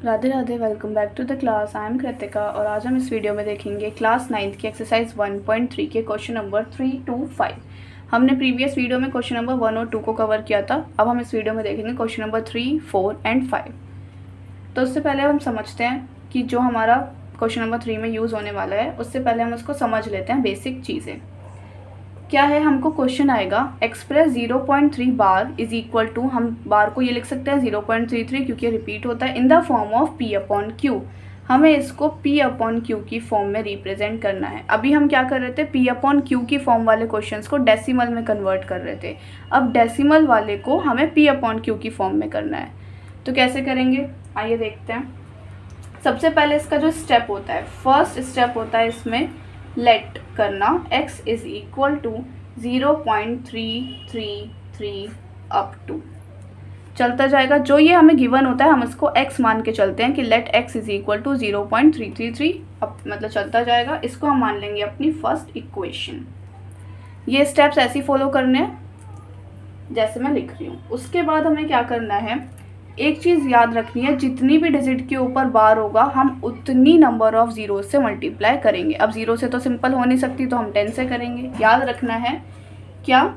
Radhe Radhe. Welcome back to the class. I am Kritika और आज हम इस वीडियो में देखेंगे क्लास 9th की एक्सरसाइज 1.3 के क्वेश्चन नंबर 3 to 5। हमने प्रीवियस वीडियो में क्वेश्चन नंबर 1 और 2 को कवर किया था। अब हम इस वीडियो में देखेंगे क्वेश्चन नंबर 3, 4 एंड 5। तो उससे पहले हम समझते हैं कि जो हमारा क्वेश्चन नंबर 3 में यूज़ होने वाला है, उससे पहले हम उसको समझ लेते हैं बेसिक चीज़ें। क्या है, हमको क्वेश्चन आएगा express 0.3 bar is equal to, हम बार को ये लिख सकते हैं 0.33 क्योंकि रिपीट होता है, in the form of P upon Q। हमें इसको P अपॉन Q की फॉर्म में रिप्रेजेंट करना है। अभी हम क्या कर रहे थे, P अपॉन Q की फॉर्म वाले क्वेश्चंस को डेसिमल में कन्वर्ट कर रहे थे। अब डेसिमल वाले को हमें P अपॉन Q की फॉर्म में करना है। तो कैसे करेंगे, आइए देखते हैं। सबसे पहले इसका जो स्टेप होता है, फर्स्ट स्टेप होता है इसमें लेट करना x is equal to 0.333 up to, चलता जाएगा। जो ये हमें गिवन होता है हम इसको x मान के चलते हैं कि let x is equal to 0.333 up, मतलब चलता जाएगा। इसको हम मान लेंगे अपनी फर्स्ट इक्वेशन। ये स्टेप्स ऐसे ही फॉलो करने हैं जैसे मैं लिख रही हूँ। उसके बाद हमें क्या करना है, एक चीज़ याद रखनी है, जितनी भी डिजिट के ऊपर बार होगा हम उतनी नंबर ऑफ ज़ीरो से मल्टीप्लाई करेंगे। अब ज़ीरो से तो सिंपल हो नहीं सकती, तो हम 10 से करेंगे। याद रखना है क्या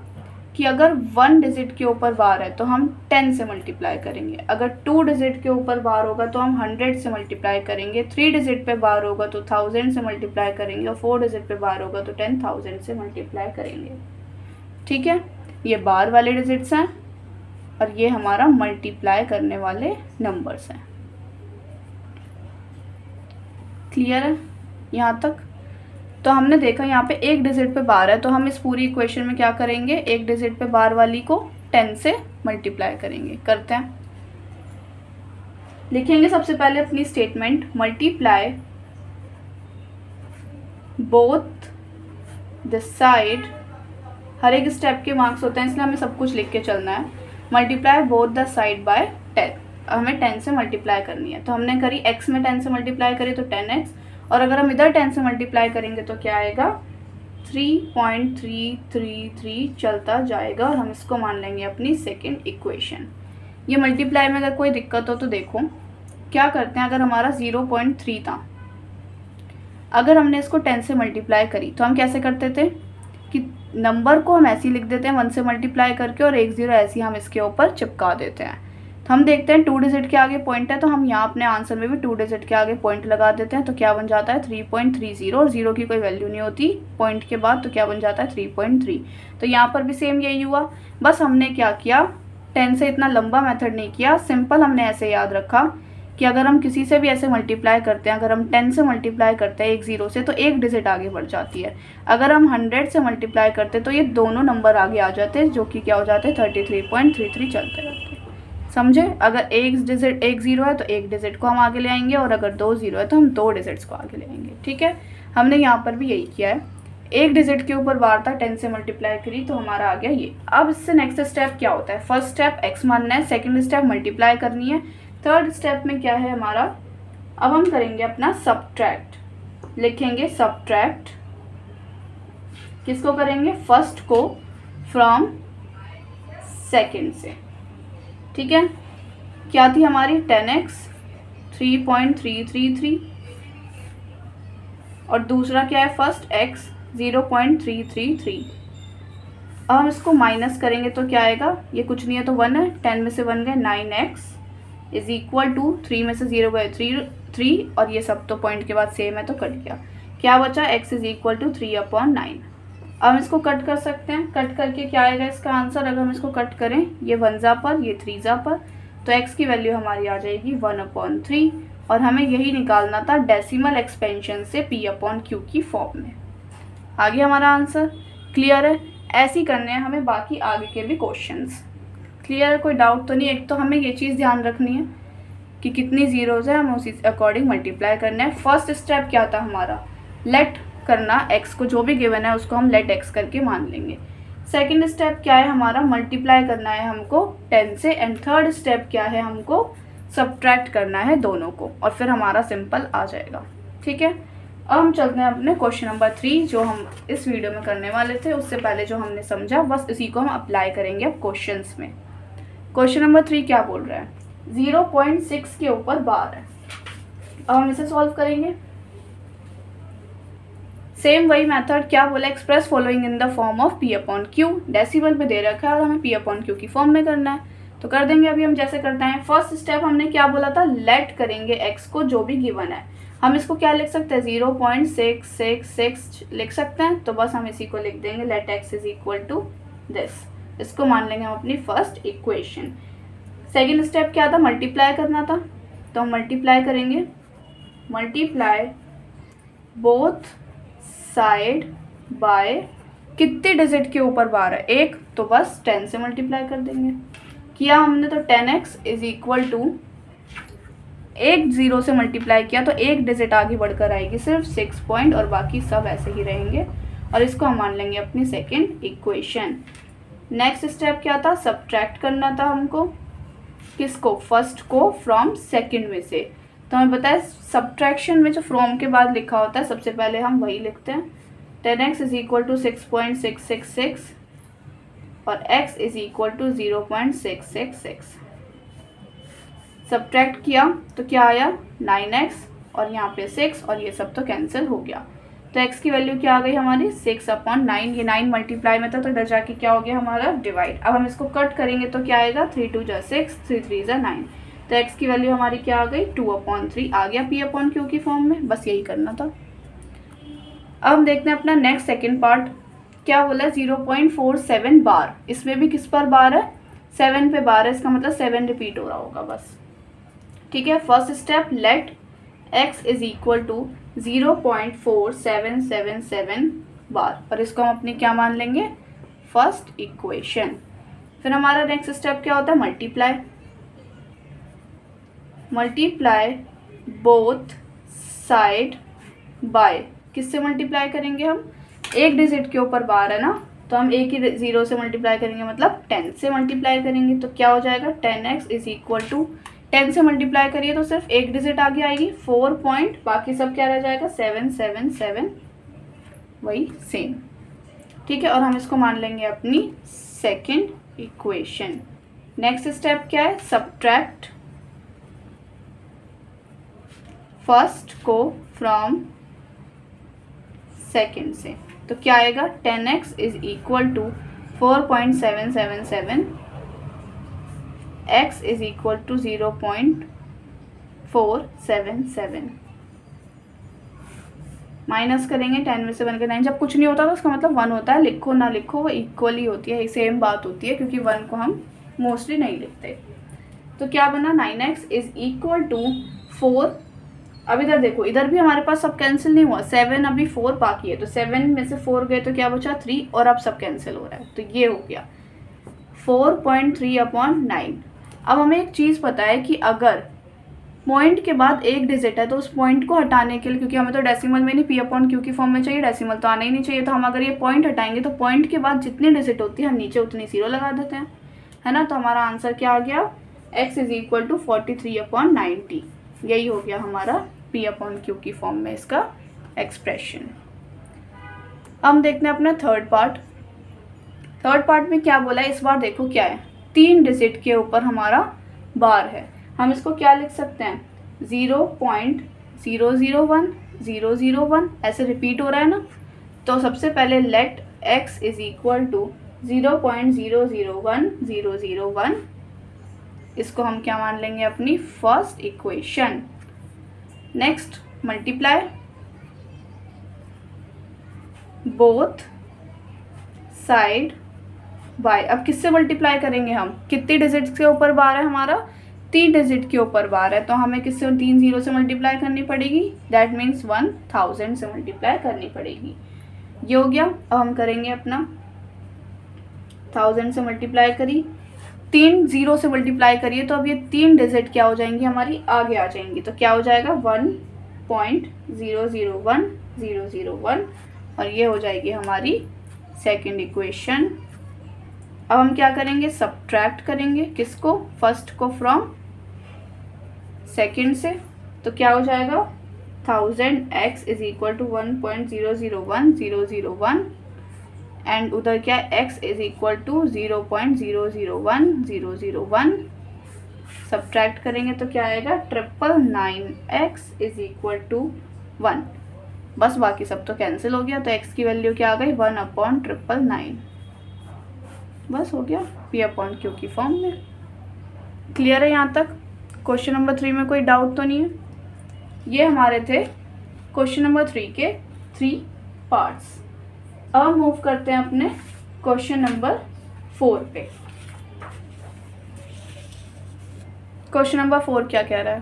कि अगर 1 डिजिट के ऊपर बार है तो हम 10 से मल्टीप्लाई करेंगे। अगर 2 डिजिट के ऊपर बार होगा तो हम 100 से मल्टीप्लाई करेंगे। 3 डिजिट पे बार होगा तो 1000 से मल्टीप्लाई करेंगे। और 4 डिजिट पे बार होगा तो 10,000 से मल्टीप्लाई करेंगे। ठीक है, ये बार वाले डिजिट्स हैं और ये हमारा मल्टीप्लाई करने वाले नंबर्स हैं। क्लियर है यहाँ तक? तो हमने देखा यहाँ पे एक डिजिट पे बार है, तो हम इस पूरी इक्वेशन में क्या करेंगे, एक डिजिट पे बार वाली को 10 से मल्टीप्लाई करेंगे। करते हैं, लिखेंगे सबसे पहले अपनी statement, multiply both the side. हर एक स्टेप के मार्क्स होते हैं इसलिए हमें सब कुछ लिख के चलना है। Multiply both the side by 10, हमें 10 से मल्टीप्लाई करनी है। तो हमने करी x में 10 से मल्टीप्लाई करी तो 10x, और अगर हम इधर 10 से मल्टीप्लाई करेंगे तो क्या आएगा 3.333 चलता जाएगा। और हम इसको मान लेंगे अपनी सेकेंड इक्वेशन। ये मल्टीप्लाई में अगर कोई दिक्कत हो तो देखो क्या करते हैं। अगर हमारा 0.3 था, अगर हमने इसको 10 से मल्टीप्लाई करी तो हम कैसे करते थे कि नंबर को हम ऐसे ही लिख देते हैं 1 से मल्टीप्लाई करके, और 1 0 ऐसे ही हम इसके ऊपर चिपका देते हैं। तो हम देखते हैं 2 डिजिट के आगे पॉइंट है, तो हम यहाँ अपने आंसर में भी 2 डिजिट के आगे पॉइंट लगा देते हैं। तो क्या बन जाता है 3.30, और 0 की कोई वैल्यू नहीं होती पॉइंट के बाद, तो क्या बन जाता है 3.3। तो यहाँ पर भी सेम यही हुआ, बस हमने क्या किया, 10 से इतना लंबा मेथड नहीं किया, सिंपल हमने ऐसे याद रखा कि अगर हम किसी से भी ऐसे मल्टीप्लाई करते हैं, अगर हम 10 से मल्टीप्लाई करते हैं एक ज़ीरो से, तो एक डिजिट आगे बढ़ जाती है। अगर हम 100 से मल्टीप्लाई करते तो ये दोनों नंबर आगे आ जाते हैं, जो कि क्या हो जाते हैं 33.33 चलते रहते हैं। समझे? अगर एक डिजिट एक ज़ीरो है तो एक डिजिट को हम आगे ले आएंगे, और अगर 2 ज़ीरो है तो हम 2 डिजिट्स को आगे ले आएंगे। ठीक है, हमने यहाँ पर भी यही किया है। एक डिजिट के ऊपर बार था, 10 से मल्टीप्लाई करी तो हमारा आ गया ये। अब इससे नेक्स्ट स्टेप क्या होता है, फर्स्ट स्टेप x मानना है, सेकेंड स्टेप मल्टीप्लाई करनी है, थर्ड स्टेप में क्या है हमारा, अब हम करेंगे अपना सब्ट्रैक्ट। लिखेंगे सब्ट्रैक्ट, किसको करेंगे, फर्स्ट को फ्रॉम सेकेंड से। ठीक है, क्या थी हमारी 10x 3.333, और दूसरा क्या है फर्स्ट x 0.333। अब हम इसको माइनस करेंगे तो क्या आएगा, ये कुछ नहीं है तो 1 है, 10 में से 1 गए 9x इज इक्वल टू 3 में से 0 गए 3, और ये सब तो पॉइंट के बाद सेम है तो कट गया। क्या बचा, x इज इक्वल टू 3/9। अब हम इसको कट कर सकते हैं, कट करके क्या आएगा इसका आंसर, अगर हम इसको कट करें, ये 1 जा पर ये 3 जा पर, तो x की वैल्यू हमारी आ जाएगी 1/3। और हमें यही निकालना था डेसिमल एक्सपेंशन से P/Q की फॉर्म में। आ गया हमारा आंसर। क्लियर है? ऐसे ही करने हैं हमें बाकी आगे के भी क्वेश्चंस। क्लियर है? कोई डाउट तो नहीं? एक तो हमें ये चीज़ ध्यान रखनी है कि कितनी ज़ीरोज़ है, हमें उसी अकॉर्डिंग मल्टीप्लाई करना है। फर्स्ट स्टेप क्या था हमारा, लेट करना, x को जो भी गिवन है उसको हम लेट x करके मान लेंगे। सेकंड स्टेप क्या है हमारा, मल्टीप्लाई करना है हमको 10 से, एंड थर्ड स्टेप क्या है, हमको सब्ट्रैक्ट करना है दोनों को, और फिर हमारा सिंपल आ जाएगा। ठीक है, अब हम चलते हैं अपने क्वेश्चन नंबर 3 जो हम इस वीडियो में करने वाले थे। उससे पहले जो हमने समझा बस इसी को हम अप्लाई करेंगे अब क्वेश्चंस में। क्वेश्चन नंबर 3 क्या बोल रहा है, 0.6 के ऊपर बार है, अब हम इसे सॉल्व करेंगे। सेम वही मेथड, क्या बोला, express following in the form of P upon Q. Decimal में दे रखा है और हमें पी अपॉन क्यू की फॉर्म में करना है, तो कर देंगे। अभी हम जैसे करते हैं, फर्स्ट स्टेप हमने क्या बोला था, लेट करेंगे एक्स को जो भी गिवन है। हम इसको क्या लिख सकते हैं, 0.666 लिख सकते हैं, तो बस हम इसी को लिख देंगे, let x is equal to this. इसको मान लेंगे हम अपनी फर्स्ट इक्वेशन। सेकेंड स्टेप क्या था, मल्टीप्लाई करना था, तो हम मल्टीप्लाई करेंगे, मल्टीप्लाई बोथ साइड बाय, कितने डिजिट के ऊपर बार है, एक, तो बस 10 से मल्टीप्लाई कर देंगे। किया हमने तो 10x इज इक्वल टू, एक 0 से मल्टीप्लाई किया तो एक डिजिट आगे बढ़कर आएगी सिर्फ 6 पॉइंट, और बाकी सब ऐसे ही रहेंगे, और इसको हम मान लेंगे अपनी सेकेंड इक्वेशन। नेक्स्ट स्टेप क्या था, सब्ट्रैक्ट करना था हमको, किसको, फर्स्ट को फ्रॉम सेकेंड में से। तो हमें पता है सब्ट्रैक्शन में जो फ्रॉम के बाद लिखा होता है, सबसे पहले हम वही लिखते हैं। 10x इज इक्वल टू 6.666 और x is equal to 0.666। Subtract किया तो क्या आया, 9x, और यहाँ पे 6, और ये सब तो कैंसिल हो गया। तो x की वैल्यू क्या आ गई हमारी, 6/9। ये 9 मल्टीप्लाई में था, तो इधर जाके क्या हो गया हमारा, डिवाइड। अब हम इसको कट करेंगे तो क्या आएगा, 3 2 जा 6, 3 3 जा 9। तो x की वैल्यू हमारी क्या आ गई, 2/3 आ गया p अपॉन क्यू की फॉर्म में। बस यही करना था। अब हम देखते हैं अपना नेक्स्ट सेकेंड पार्ट, क्या बोला है, 0.47 बार। इसमें भी किस पर बार है, 7 पे बार है, इसका मतलब 7 रिपीट हो रहा होगा बस। ठीक है, first step, let x is equal to 0.4777 bar, और इसको हम अपनी क्या मान लेंगे, फर्स्ट इक्वेशन। फिर हमारा नेक्स्ट स्टेप क्या होता है, multiply, multiply both side bye, किससे मल्टीप्लाई करेंगे हम, एक डिजिट के ऊपर बार है ना, तो हम एक ही 0 से मल्टीप्लाई करेंगे, मतलब 10 से मल्टीप्लाई करेंगे, तो क्या हो जाएगा, 10x इज इक्वल टू, 10 से मल्टीप्लाई करिए तो सिर्फ एक डिजिट आगे आएगी 4 पॉइंट, बाकी सब क्या रह जाएगा, 777, वही सेम। ठीक है, और हम इसको मान लेंगे अपनी सेकेंड इक्वेशन। नेक्स्ट स्टेप क्या है, सब्ट्रैक्ट फर्स्ट को फ्रॉम सेकेंड से, तो क्या आएगा, 10x is equal to 4.777, x is equal to 0.477। Minus करेंगे, 10 में से 1 का 9, जब कुछ नहीं होता तो उसका मतलब 1 होता है, लिखो ना लिखो वो इक्वल ही होती है, सेम बात होती है, क्योंकि 1 को हम मोस्टली नहीं लिखते। तो क्या बना, 9x इज इक्वल टू 4। अब इधर देखो, इधर भी हमारे पास सब कैंसिल नहीं हुआ, 7 अभी 4 बाकी है, तो 7 में से 4 गए तो क्या बचा, 3, और अब सब कैंसिल हो रहा है, तो ये हो गया 4.3/9। अब हमें एक चीज़ पता है कि अगर पॉइंट के बाद एक डिजिट है तो उस पॉइंट को हटाने के लिए, क्योंकि हमें तो डेसिमल में नहीं p अपॉन क्यू की फॉर्म में चाहिए, डेसिमल तो आना ही नहीं चाहिए, तो हम अगर ये पॉइंट हटाएंगे तो पॉइंट के बाद जितनी डिजिट होती है हम नीचे उतनी 0 लगा देते हैं, है ना। तो हमारा आंसर क्या आ गया, x इज इक्वल टू 43/90। यही हो गया हमारा p अपॉन क्यू की फॉर्म में इसका एक्सप्रेशन। हम देखते हैं अपना थर्ड पार्ट। थर्ड पार्ट में क्या बोला है, इस बार देखो क्या है, 3 डिजिट के ऊपर हमारा बार है। हम इसको क्या लिख सकते हैं, 0.001001 ऐसे रिपीट हो रहा है ना, तो सबसे पहले let x is equal to 0.001001, इसको हम क्या मान लेंगे, अपनी first equation. Next, multiply both side by. अब किससे मल्टीप्लाई करेंगे हम, कितने डिजिट के ऊपर बार है हमारा, 3 डिजिट के ऊपर बार है, तो हमें किससे 3 0 से मल्टीप्लाई करनी पड़ेगी, दैट मीन्स 1000 से मल्टीप्लाई करनी पड़ेगी। ये हो गया। अब हम करेंगे अपना 1000 से मल्टीप्लाई करी, 3 0 से मल्टीप्लाई करिए, तो अब ये 3 डिजिट क्या हो जाएंगी हमारी, आगे आ जाएंगी, तो क्या हो जाएगा 1.001001, और ये हो जाएगी हमारी सेकेंड इक्वेशन। अब हम क्या करेंगे, सब्ट्रैक्ट करेंगे, किसको, फर्स्ट को फ्रॉम सेकेंड से, तो क्या हो जाएगा 1000x is equal to 1.001001, and उधर क्या x is equal to 0.001001। Subtract करेंगे तो क्या आएगा 999x इज इक्वल टू 1। बस बाकी सब तो कैंसिल हो गया, तो x की वैल्यू क्या आ गई 1/999। बस हो गया P/Q की फॉर्म में। क्लियर है यहाँ तक? क्वेश्चन नंबर 3 में कोई डाउट तो नहीं है? ये हमारे थे क्वेश्चन नंबर 3 के 3 पार्ट्स। अब मूव करते हैं अपने क्वेश्चन नंबर 4 पे। क्वेश्चन नंबर 4 क्या कह रहा है?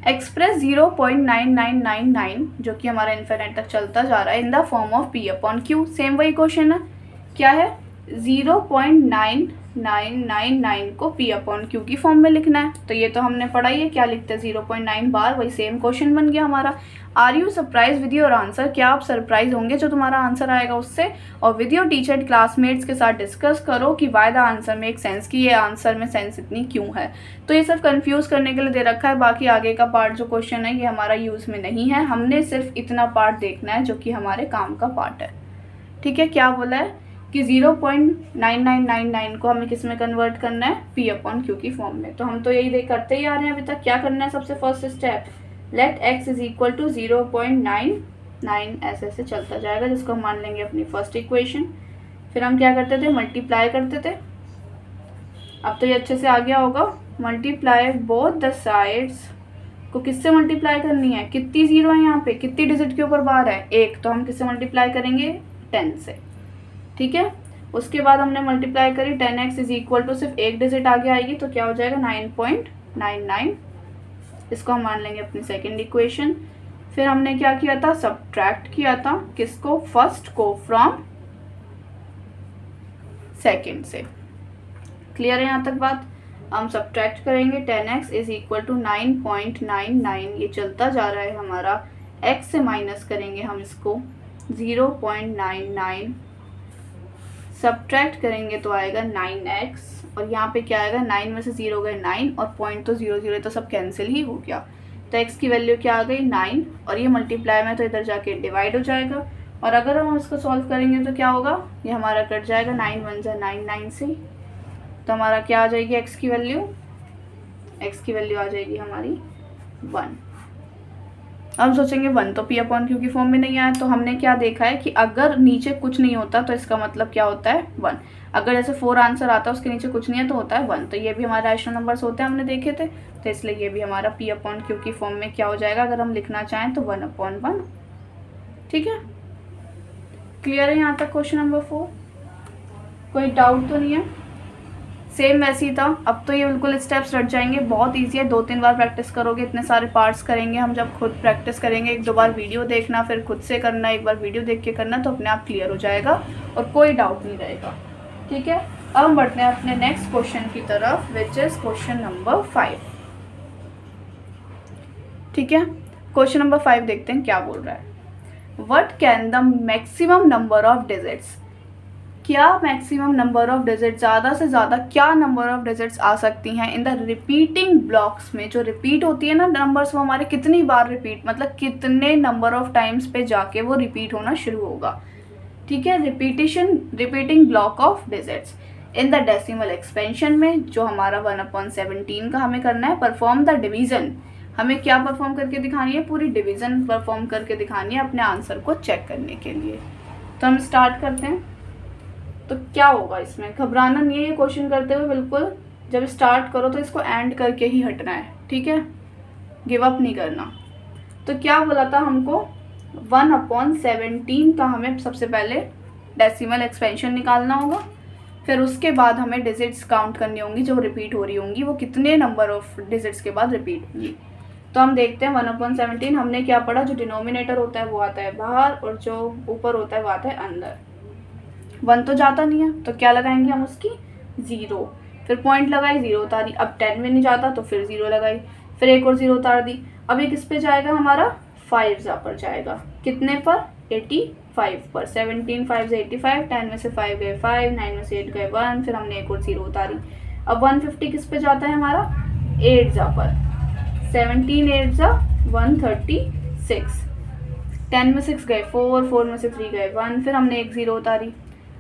एक्सप्रेस 0.9999 जो कि हमारा इन्फिनिट तक चलता जा रहा है in the form of P/Q। Same वही क्वेश्चन है, क्या है 0.9999 को P/Q की फॉर्म में लिखना है। तो ये तो हमने पढ़ा ही है, क्या लिखते हैं 0.9 बार, वही सेम क्वेश्चन बन गया हमारा। Are you surprise with your answer? क्या आप सरप्राइज होंगे जो तुम्हारा आंसर आएगा उससे? और with your teacher and classmates के साथ डिस्कस करो कि why the answer make sense, कि ये आंसर में सेंस इतनी क्यों है। तो ये सब कंफ्यूज करने के लिए दे रखा है। बाकी आगे का पार्ट जो क्वेश्चन है ये हमारा यूज़ में नहीं है, हमने सिर्फ इतना पार्ट देखना है जो कि हमारे काम का पार्ट है। ठीक है, क्या बोला है कि 0.9999 को हमें किस में कन्वर्ट करना है? P/Q की फॉर्म में। तो हम तो यही करते ही आ रहे हैं अभी तक। क्या करना है? सबसे first step, let x is equal to 0.99 ऐसे चलता जाएगा, जिसको हम मान लेंगे अपनी फर्स्ट इक्वेशन। फिर हम क्या करते थे? मल्टीप्लाई करते थे। अब तो ये अच्छे से आ गया होगा। मल्टीप्लाई बोथ द साइड्स को किससे मल्टीप्लाई करनी है? कितनी जीरो है यहाँ पे? कितनी डिजिट के ऊपर बार है? 1। तो हम किससे मल्टीप्लाई करेंगे? 10 से। ठीक है, उसके बाद हमने मल्टीप्लाई करी 10x इज इक्वल टू सिर्फ एक डिजिट आगे आएगी तो क्या हो जाएगा 9.99। इसको हम मान लेंगे अपनी सेकंड इक्वेशन। फिर हमने क्या किया था? सब्ट्रैक्ट किया था। किसको? फर्स्ट को फ्रॉम सेकंड से। क्लियर है यहाँ तक बात? हम सब्ट्रैक्ट करेंगे 10x इज इक्वल टू 9.99, ये चलता जा रहा है हमारा। x से माइनस करेंगे हम इसको 0.99, सब्ट्रैक्ट करेंगे तो आएगा 9x, और यहाँ पे क्या आएगा 9 में से 0 गए 9 और पॉइंट तो 0 तो सब कैंसिल ही हो गया। तो x की वैल्यू क्या आ गई 9, और ये मल्टीप्लाई में तो इधर जाके डिवाइड हो जाएगा। और अगर हम इसको सॉल्व करेंगे तो क्या होगा? ये हमारा कट जाएगा 9 1 जा 9 9 से। तो हमारा क्या आ जाएगी x की वैल्यू? x की वैल्यू आ जाएगी हमारी 1। अब सोचेंगे 1 तो P/Q की फॉर्म में नहीं आया। तो हमने क्या देखा है कि अगर नीचे कुछ नहीं होता तो इसका मतलब क्या होता है? 1। अगर जैसे 4 आंसर आता है उसके नीचे कुछ नहीं है तो होता है 1। तो ये भी हमारे रैशनल नंबर्स होते हैं, हमने देखे थे। तो इसलिए ये भी हमारा P/Q की फॉर्म में क्या हो जाएगा? अगर हम लिखना चाहें तो 1/1। ठीक है, क्लियर है यहाँ तक क्वेश्चन नंबर 4? कोई डाउट तो नहीं है? सेम वैसे ही था। अब तो ये बिल्कुल स्टेप्स रट जाएंगे, बहुत ईजी है। 2-3 बार प्रैक्टिस करोगे, इतने सारे पार्ट्स करेंगे हम। जब खुद प्रैक्टिस करेंगे 1-2 बार वीडियो देखना, फिर खुद से करना, एक बार वीडियो देख के करना, तो अपने आप क्लियर हो जाएगा और कोई डाउट नहीं रहेगा। ठीक है, अब हम बढ़ते हैं अपने नेक्स्ट क्वेश्चन की तरफ, विच इज क्वेश्चन नंबर 5। ठीक है, क्वेश्चन नंबर 5 देखते हैं क्या बोल रहा है। What can the maximum number of digits? क्या मैक्सिमम नंबर ऑफ डिजिट, ज़्यादा से ज़्यादा क्या नंबर ऑफ डिजिट्स आ सकती हैं इन द रिपीटिंग ब्लॉक्स में? जो रिपीट होती है ना नंबर्स, वो हमारे कितनी बार रिपीट, मतलब कितने नंबर ऑफ टाइम्स पे जाके वो रिपीट होना शुरू होगा। ठीक है, repeating block of digits in the decimal expansion में, जो हमारा 1/17 का हमें करना है। परफॉर्म द डिवीज़न, हमें क्या परफॉर्म करके दिखानी है? पूरी डिवीज़न परफॉर्म करके दिखानी है अपने आंसर को चेक करने के लिए। तो हम स्टार्ट करते हैं। तो क्या होगा इसमें? घबराना नहीं है ये क्वेश्चन करते हुए, बिल्कुल जब स्टार्ट करो तो इसको एंड करके ही हटना है। ठीक है, गिव अप नहीं करना। तो क्या बोला था हमको? 1/17 का हमें सबसे पहले डेसिमल एक्सपेंशन निकालना होगा। फिर उसके बाद हमें डिजिट्स काउंट करनी होंगी जो रिपीट हो रही होंगी, वो कितने नंबर ऑफ डिजिट्स के बाद रिपीट होंगी। तो हम देखते हैं 1/17 हमने क्या पढ़ा? जो डिनोमिनेटर होता है वो आता है बाहर और जो ऊपर होता है वो आता है अंदर। 1 तो जाता नहीं है तो क्या लगाएंगे हम उसकी? 0। फिर पॉइंट लगाई, 0 उतारी। अब 10 में नहीं जाता तो फिर 0 लगाई, फिर एक और 0 उतार दी। अब ये किस पे जाएगा हमारा? 5 पर जाएगा। कितने पर? 85 पर। 17 5 से 85, 10 में से 5 गए 5, 9 में से 8 गए 1, फिर हमने एक और 0 उतारी। अब 150 किस पे जाता है हमारा? 8 पर। 17 8 जा 136, 10 में 6 गए 4, 4 में से 3 गए 1, फिर हमने एक 0 उतारी।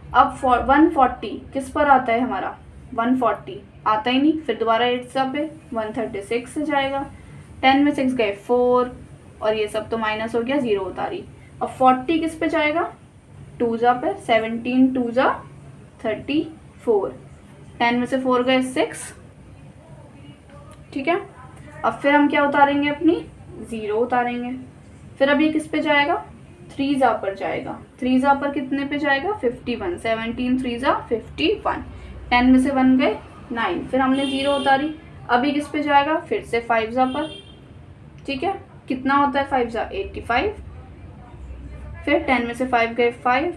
अब 140 किस पर आता है हमारा? 140 आता ही नहीं, फिर दोबारा 8 सा पे 136 से जाएगा। 10 में 6 गए 4 और ये सब तो माइनस हो गया, 0 उतारी। अब 40 किस पे जाएगा, 2 जा पे, 17 2 जा 34, 10 में से 4 गए 6, ठीक है। अब फिर हम क्या उतारेंगे, अपनी 0 उतारेंगे। फिर अब ये किस पे जाएगा, 3 जा पर जाएगा। 3 जा पर कितने पे जाएगा, 51, 17 3 जा 51, 10 में से 1 गए 9, फिर हमने 0 उतारी। अभी किस पे जाएगा, फिर से 5 जा पर, ठीक है। कितना होता है 5 जा 85, फिर 10 में से 5 गए 5,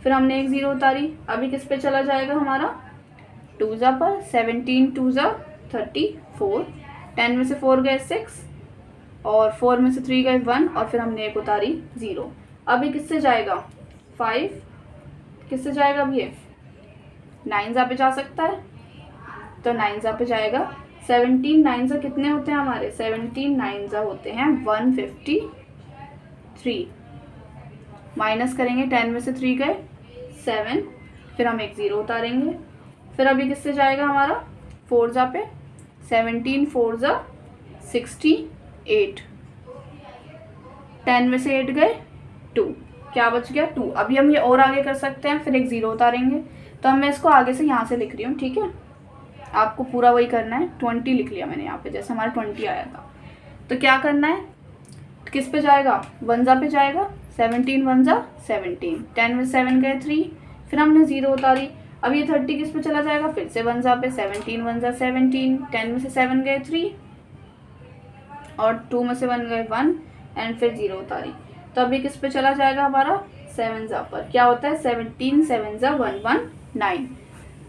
फिर हमने एक 0 उतारी। अभी किस पे चला जाएगा हमारा, 2 जा पर, 17 2 जा 34, 10 में से 4 गए 6 और 4 में से 3 गए 1 और फिर हमने एक उतारी 0। अभी किससे जाएगा, 5 किससे जाएगा, अब ये 9 जा पे जा सकता है, तो 9 जा पे जाएगा। 17 9 जा कितने होते हैं हमारे, 17 9 जा होते हैं 153, माइनस करेंगे, 10 में से 3 गए 7, फिर हम एक 0 उतारेंगे। फिर अभी किससे जाएगा हमारा, 4 जा पे, 17 4 जा 68, 10 में से 8 गए 2, क्या बच गया 2। अभी हम ये और आगे कर सकते हैं, फिर एक 0 उतारेंगे। तो मैं इसको आगे से यहाँ से लिख रही हूँ, ठीक है। आपको पूरा वही करना है, 20 लिख लिया मैंने यहाँ पे, जैसे हमारा 20 आया था। तो क्या करना है, किस पे जाएगा, 1 जा पे जाएगा, 17 1 जा 17, 10 में 7 गए 3, फिर हमने 0 उतारी। अब ये 30 किस पे चला जाएगा, फिर से 1 जा पे, 17 1 जा 17, 10 में से 7 गए 3 और 2 में से 1 गए 1 एंड फिर 0 उतारी। तो अभी किस पे चला जाएगा हमारा, 7 जा पर। क्या होता है, 17 7 जा 119,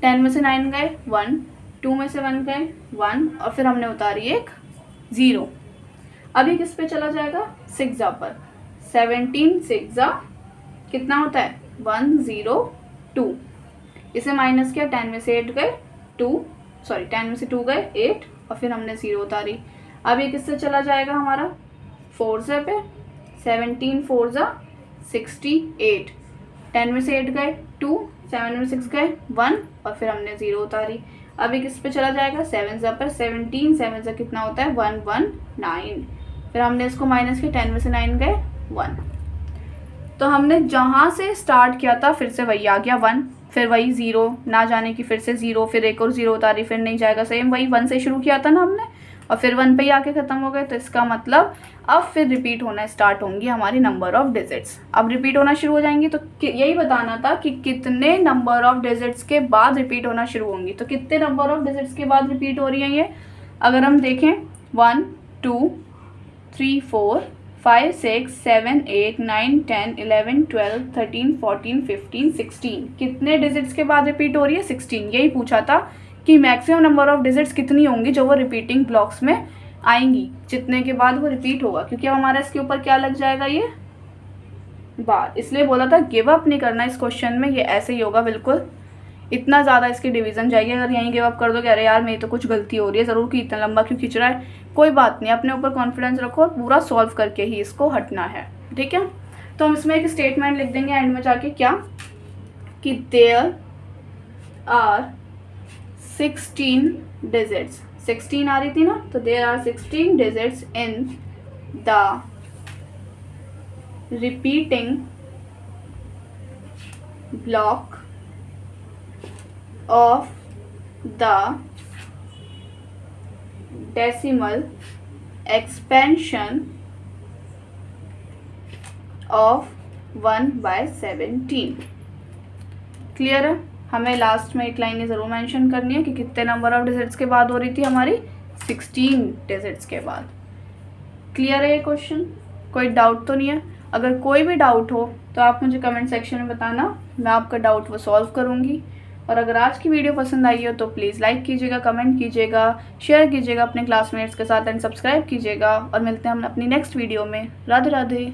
10 में से 9 गए 1, 2 में से 1 गए 1 और फिर हमने उतारी एक 0। अभी किस पे चला जाएगा, 6 जा पर, 17 6 जा कितना होता है 102, इसे माइनस किया, 10 में से 8 गए 10 में से 2 गए 8 और फिर हमने 0 उतारी। अब ये किससे चला जाएगा हमारा, 4 से पे, 17 4 जा 68, 10 में से 8 गए 2, 7 में 6 गए 1 और फिर हमने 0 उतारी। अभी किस पे चला जाएगा, 7 जा पर, 17 7 जा कितना होता है 119, फिर हमने इसको माइनस किया, 10 में से 9 गए 1। तो हमने जहाँ से स्टार्ट किया था फिर से वही आ गया 1, फिर वही 0 ना जाने की, फिर से 0, फिर एक और 0 उतारी, फिर नहीं जाएगा, सेम वही 1 से शुरू किया था ना हमने और फिर 1 पे ही आके ख़त्म हो गए। तो इसका मतलब अब फिर रिपीट होना स्टार्ट होंगी हमारी नंबर ऑफ डिजिट्स। अब रिपीट होना शुरू हो जाएंगी, तो यही बताना था कि कितने नंबर ऑफ डिजिट्स के बाद रिपीट होना शुरू होंगी। तो कितने नंबर ऑफ डिजिट्स के बाद रिपीट हो रही हैं ये, अगर हम देखें 1 2 3 4 5 6 7 8 9 10 11 12 13 14 15 16, कितने डिजिट्स के बाद रिपीट हो रही है, 16। यही पूछा था कि मैक्सिमम नंबर ऑफ डिजिट्स कितनी होंगी जो वो रिपीटिंग ब्लॉक्स में आएंगी, जितने के बाद वो रिपीट होगा, क्योंकि अब हमारा इसके ऊपर क्या लग जाएगा, ये बार। इसलिए बोला था गिव अप नहीं करना इस क्वेश्चन में, ये ऐसे ही होगा बिल्कुल, इतना ज़्यादा इसकी डिवीज़न जाएगी। अगर यहीं गिव अप कर दो कि अरे यार मेरी तो कुछ गलती हो रही है ज़रूर कि इतना लंबा क्यों खींच रहा है, कोई बात नहीं, अपने ऊपर कॉन्फिडेंस रखो और पूरा सॉल्व करके ही इसको हटना है, ठीक है। तो हम इसमें एक स्टेटमेंट लिख देंगे एंड में जाके, क्या कि देयर आर 16 डिजिट्स, 16 आ रही थी ना, तो there are 16 digits in the repeating block of the decimal expansion of 1/17। Clear है। हमें लास्ट में एक लाइन ज़रूर मेंशन करनी है कि कितने नंबर ऑफ डिजिट्स के बाद हो रही थी हमारी, 16 डिजिट्स के बाद। क्लियर है ये क्वेश्चन, कोई डाउट तो नहीं है। अगर कोई भी डाउट हो तो आप मुझे कमेंट सेक्शन में बताना, मैं आपका डाउट वो सॉल्व करूँगी। और अगर आज की वीडियो पसंद आई हो तो प्लीज़ लाइक कीजिएगा, कमेंट कीजिएगा, शेयर कीजिएगा अपने क्लासमेट्स के साथ एंड सब्सक्राइब कीजिएगा। और मिलते हैं हम अपनी नेक्स्ट वीडियो में। राधे राधे।